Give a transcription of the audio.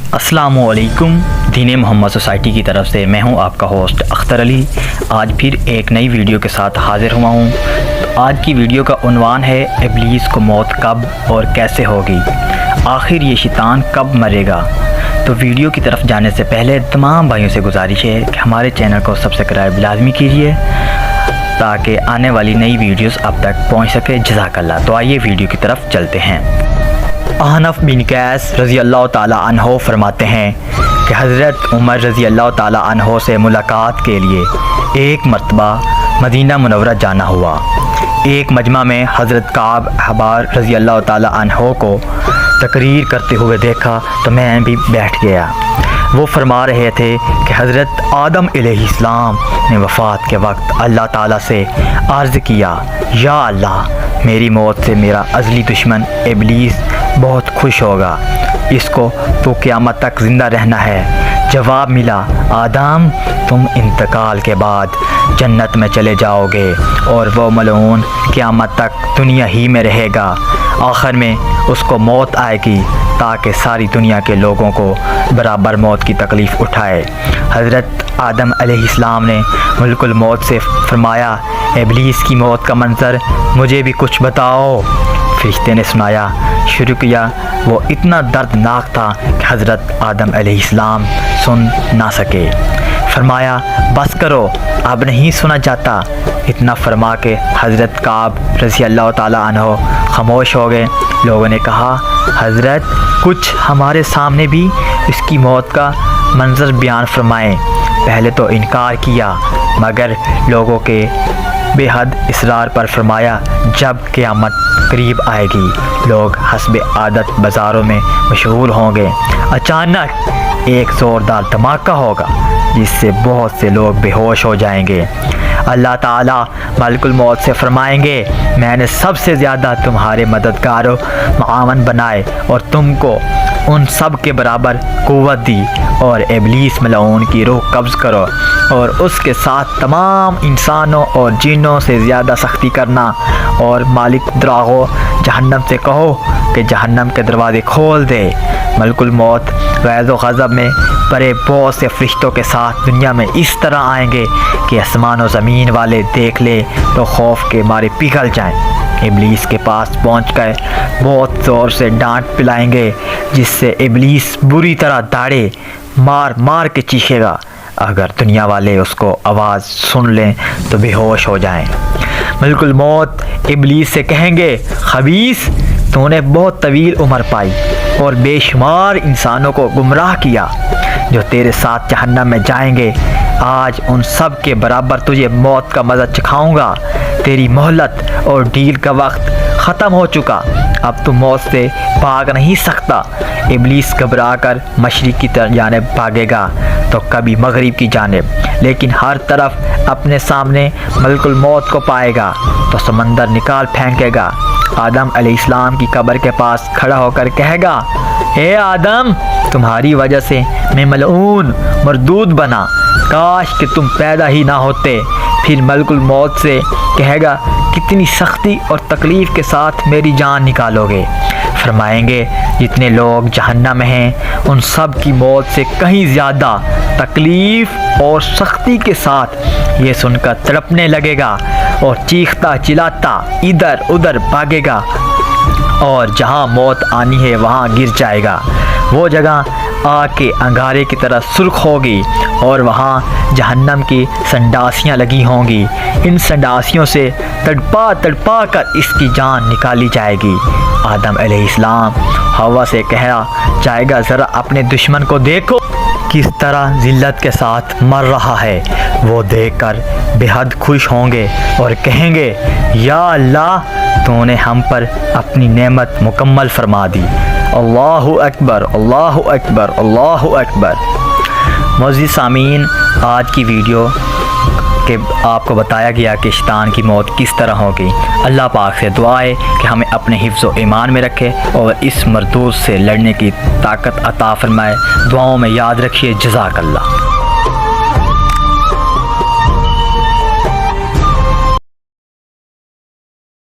अस्सलामुअलैकुम। दीन मोहम्मद सोसाइटी की तरफ से मैं हूं आपका होस्ट अख्तर अली। आज फिर एक नई वीडियो के साथ हाज़िर हुआ हूं। तो आज की वीडियो का उन्वान है इब्लीस को मौत कब और कैसे होगी, आखिर ये शैतान कब मरेगा। तो वीडियो की तरफ जाने से पहले तमाम भाइयों से गुजारिश है कि हमारे चैनल को सब्सक्राइब लाजमी कीजिए ताकि आने वाली नई वीडियोस आप तक पहुंच सके। जज़ाकल्लाह। तो आइए वीडियो की तरफ चलते हैं। अहनफ बिन कैस रज़ी अल्लाह ताला अन्हो फरमाते हैं कि हज़रत उमर रज़ी अल्लाह ताला अन्हो से मुलाकात के लिए एक मरतबा मदीना मुनव्वरा जाना हुआ। एक मजमा में हज़रत काब अहबार रज़ी अल्लाह ताला अन्हो को तकरीर करते हुए देखा तो मैं भी बैठ गया। वो फरमा रहे थे कि हज़रत आदम अलैहिस्सलाम ने वफ़ात के वक्त अल्लाह ताला से अर्ज़ किया, या अल्लाह मेरी मौत से मेरा अज़ली दुश्मन इब्लीस बहुत खुश होगा, इसको तो क़यामत तक ज़िंदा रहना है। जवाब मिला, आदम तुम इंतकाल के बाद जन्नत में चले जाओगे और वो मलऊन क़यामत तक दुनिया ही में रहेगा। आखिर में उसको मौत आएगी ताकि सारी दुनिया के लोगों को बराबर मौत की तकलीफ़ उठाए। हज़रत आदम अलैहिस्सलाम ने मुल्कुल मौत से फरमाया, इब्लीस की मौत का मंज़र मुझे भी कुछ बताओ। फरिश्ते ने सुनाया शुरू किया। वो इतना दर्दनाक था कि हज़रत आदम अलैहिस्सलाम सुन ना सके। फरमाया, बस करो, अब नहीं सुना जाता। इतना फरमा के हज़रत काब रज़ी अल्लाह ताला अन्हो खामोश हो गए। लोगों ने कहा, हज़रत कुछ हमारे सामने भी इसकी मौत का मंज़र बयान फरमाएं। पहले तो इनकार किया मगर लोगों के बेहद इसरार पर फरमाया, जब क़यामत करीब आएगी लोग हस्बे आदत बाज़ारों में मशहूर होंगे। अचानक एक ज़ोरदार धमाका होगा जिससे बहुत से लोग बेहोश हो जाएंगे। अल्लाह ताला मलकुल मौत से फरमाएंगे, मैंने सबसे ज़्यादा तुम्हारे मददगारों मुआवन बनाए और तुमको उन सब के बराबर क़ुव्वत दी और इब्लीस मलऊन की रूह कब्ज़ करो और उसके साथ तमाम इंसानों और जिन्नों से ज़्यादा सख्ती करना और मालिक द्रागो जहन्नम से कहो कि जहन्नम के दरवाज़े खोल दे। मलकुल मौत गैज़ व ग़ज़ब में परे बहुत से फरिश्तों के साथ दुनिया में इस तरह आएंगे कि आसमान और ज़मीन वाले देख ले तो खौफ के मारे पिघल जाएं। इब्लीस के पास पहुंचकर बहुत ज़ोर से डांट पिलाएंगे जिससे इब्लीस बुरी तरह दाड़े मार मार के चीखेगा। अगर दुनिया वाले उसको आवाज़ सुन लें तो बेहोश हो जाएं। मलकुल मौत इब्लीस से कहेंगे, खबीस तूने बहुत तवील उम्र पाई और बेशुमार इंसानों को गुमराह किया जो तेरे साथ जहन्नम में जाएंगे। आज उन सब के बराबर तुझे मौत का मज़ा चखाऊंगा। तेरी मोहलत और डील का वक्त ख़त्म हो चुका, अब तू मौत से भाग नहीं सकता। इब्लीस घबरा कर मशरिक़ की जानिब भागेगा तो कभी मगरिब की जानिब, लेकिन हर तरफ अपने सामने मलकुल मौत को पाएगा तो समंदर निकाल फेंकेगा। आदम अलैहिस्सलाम की कब्र के पास खड़ा होकर कहेगा, ए आदम तुम्हारी वजह से मैं मलऊन मरदूद बना, काश कि तुम पैदा ही ना होते। फिर मलकुल मौत से कहेगा, कितनी सख्ती और तकलीफ़ के साथ मेरी जान निकालोगे। फरमाएंगे, जितने लोग जहन्नम में हैं उन सब की मौत से कहीं ज़्यादा तकलीफ़ और सख्ती के साथ ये सुनकर तड़पने लगेगा और चीखता चिल्लाता इधर उधर भागेगा और जहाँ मौत आनी है वहाँ गिर जाएगा। वो जगह आग के अंगारे की तरह सुर्ख होगी और वहाँ जहन्नम की संडासियाँ लगी होंगी। इन संडासियों से तड़पा तड़पा कर इसकी जान निकाली जाएगी। आदम अलैहिस्सलाम हवा से कहा जाएगा, ज़रा अपने दुश्मन को देखो किस तरह ज़िल्लत के साथ मर रहा है। वो देखकर बेहद खुश होंगे और कहेंगे, या अल्लाह तूने हम पर अपनी नेमत मुकम्मल फरमा दी। अल्लाहु अकबर, अल्लाहु अकबर, अल्लाहु अकबर। मोअज़्ज़िज़ सामीन, आज की वीडियो के आपको बताया गया कि शैतान की मौत किस तरह होगी। अल्लाह पाक से दुआ है कि हमें अपने हिफ्ज़ व ईमान में रखे और इस मरदूद से लड़ने की ताकत अता फरमाए। दुआओं में याद रखिए। जज़ाकल्लाह।